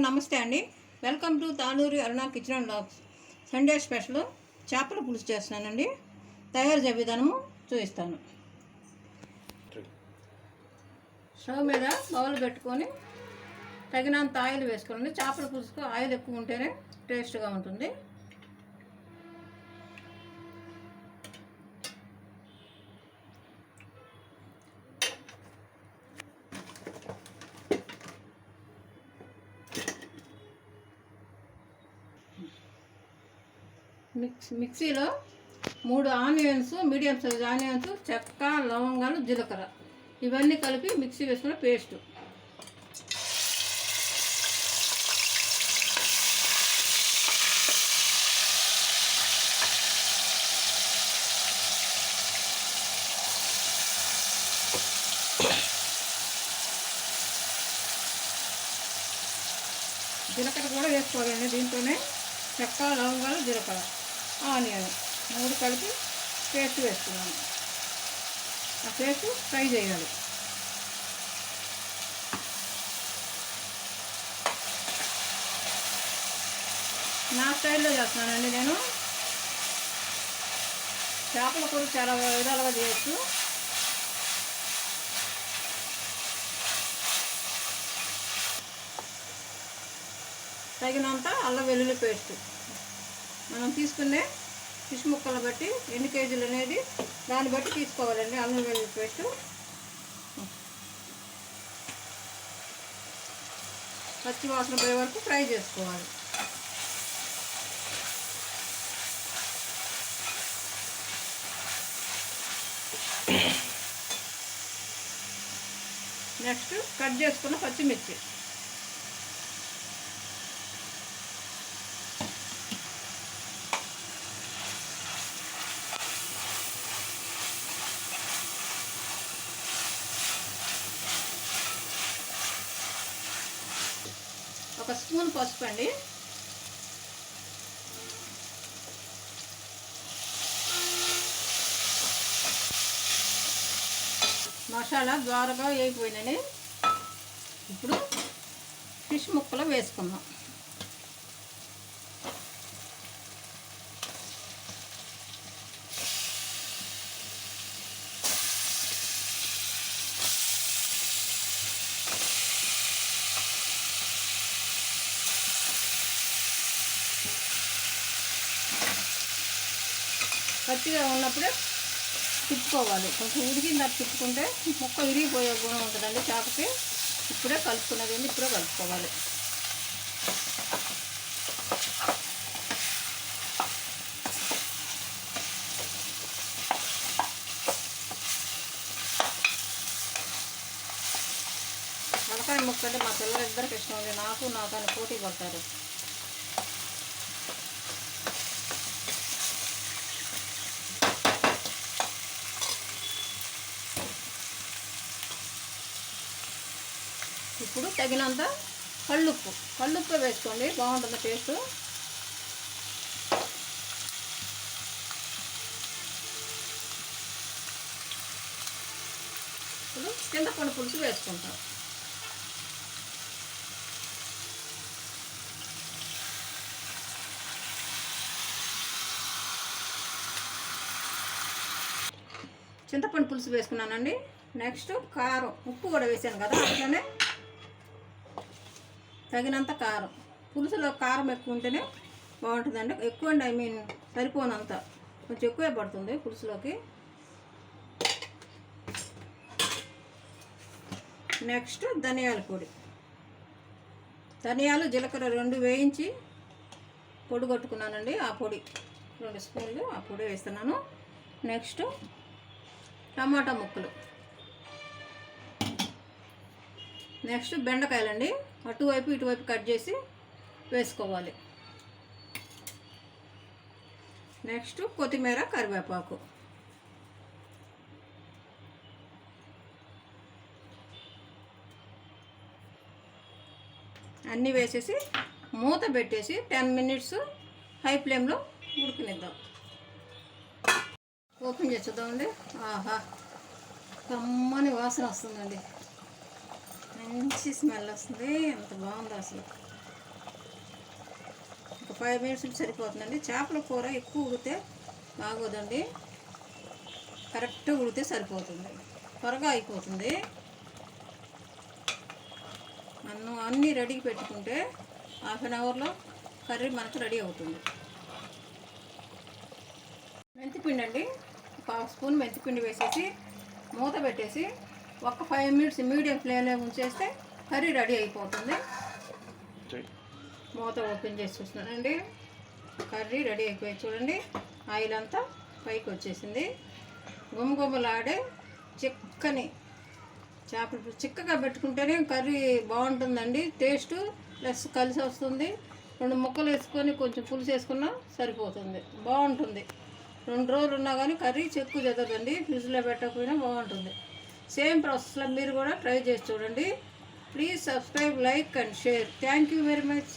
నమస్తే అండి. Welcome to Tanuri Aruna kitchen and blogs. Sunday special చేపల పులుసు చేస్తున్నానండి. తయారు చేసే విధానము చూపిస్తాను. స్టవ్ మీద బౌల్ పెట్టుకొని తగినంత ఆయిల్ వేసుకోండి. చేపల పులుసుకు ఆయిల్ ఎక్కువ ఉంటేనే టేస్ట్గా ఉంటుంది. మిక్సీలో 3 ఆనియన్స్, మీడియం సైజ్ ఆనియన్స్, చెక్క, లవంగాలు, జీలకర్ర ఇవన్నీ కలిపి మిక్సీ వేసుకున్న పేస్ట్. జీలకర్ర కూడా వేసుకోవాలండి. దీంట్లోనే చెక్క, లవంగాలు, జీలకర్ర, ఆనియన్ 3 కలిపి పేస్ట్ వేస్తున్నాను. ఆ పేస్ట్ ఫ్రై చేయాలి. నా స్టైల్లో చేస్తున్నానండి నేను. చేపల కూర చాలా విధాలుగా చేయొచ్చు. తగినంత అల్లం వెల్లుల్లి పేస్ట్. మనం తీసుకునే ఫిష్ ముక్కలు బట్టి ఎన్ని కేజీలు అనేది దాన్ని బట్టి తీసుకోవాలండి. అల్లం వెల్లుల్లి పేస్ట్ పచ్చి వాసన పోయే వరకు ఫ్రై చేసుకోవాలి. నెక్స్ట్ కట్ చేసుకున్న పచ్చిమిర్చి, ఒక స్పూన్ పసుపు అండి, మసాలా ద్వారగా వేగిపోయినని ఇప్పుడు ఫిష్ ముక్కలు వేసుకుందాం. పచ్చిగా ఉన్నప్పుడే తిప్పుకోవాలి. కొంచెం ఉడికిన తర్వాత తిప్పుకుంటే ముక్క విరిగిపోయే గుణం ఉంటుందండి చేపకి. ఇప్పుడే కలుపుకున్నది, ఇప్పుడే కలుపుకోవాలి. తలకాయ ముక్క అంటే మా పిల్లలిద్దరికి ఇష్టం ఉంది. నాకని పోటీ పడతారు. ఇప్పుడు తగినంత కళ్ళుప్పు వేసుకోండి, బాగుంటుంది టేస్ట్. ఇప్పుడు చింతపండు పులుసు వేసుకుంటాం. చింతపండు పులుసు వేసుకున్నానండి. నెక్స్ట్ కారం, ఉప్పు కూడా వేసాను కదా, అట్లనే తగినంత కారం. పులుసులో కారం ఎక్కువ ఉంటేనే బాగుంటుందండి. ఎక్కువ అండి, సరిపోనంత, కొంచెం ఎక్కువే పడుతుంది పులుసులోకి. నెక్స్ట్ ధనియాల పొడి, ధనియాలు, జీలకర్ర 2 వేయించి పొడి కొట్టుకున్నానండి. ఆ పొడి 2 స్పూన్లు ఆ పొడి వేస్తున్నాను. నెక్స్ట్ టమాటా ముక్కలు, నెక్స్ట్ బెండకాయలండి, అటువైపు ఇటువైపు కట్ చేసి వేసుకోవాలి. నెక్స్ట్ కొత్తిమీర, కరివేపాకు. అన్నీ వేసేసి మూత పెట్టేసి 10 మినిట్స్ హై ఫ్లేమ్లో ఉడికినిద్దాం. ఓపెన్ చేద్దామండి. ఆహా, కమ్మని వాసన వస్తుందండి. మంచి స్మెల్ వస్తుంది. ఎంత బాగుందో అసలు. 5 మినిట్స్ సరిపోతుందండి. చేపల కూర ఎక్కువ ఉడితే బాగోదండి, కరెక్ట్గా ఉడితే సరిపోతుంది, త్వరగా అయిపోతుంది. అన్నీ రెడీ పెట్టుకుంటే హాఫ్ అన్ అవర్లో కర్రీ మనకు రెడీ అవుతుంది. మెంతిపిండి అండి, 1/2 స్పూన్ మెంతిపిండి వేసేసి మూత పెట్టేసి ఒక 5 మినిట్స్ మీడియం ఫ్లేమ్లో ఉంచేస్తే కర్రీ రెడీ అయిపోతుంది. మూత ఓపెన్ చేసి చూస్తున్నానండి, కర్రీ రెడీ అయిపోయింది. చూడండి, ఆయిల్ అంతా పైకి వచ్చేసింది. గుమగుమలాడే చిక్కని చేపలు చిక్కగా పెట్టుకుంటేనే కర్రీ బాగుంటుందండి. టేస్ట్ ప్లస్ కలిసి వస్తుంది. 2 ముక్కలు వేసుకొని కొంచెం పులుసు వేసుకున్నా సరిపోతుంది, బాగుంటుంది. 2 రోజులు ఉన్నా కానీ కర్రీ చెక్కు చెదరదండి, ఫ్రిడ్జ్లో పెట్టకపోయినా బాగుంటుంది. సేమ్ ప్రాసెస్లో మీరు కూడా ట్రై చేసి చూడండి. Please subscribe, like and share. Thank you very much.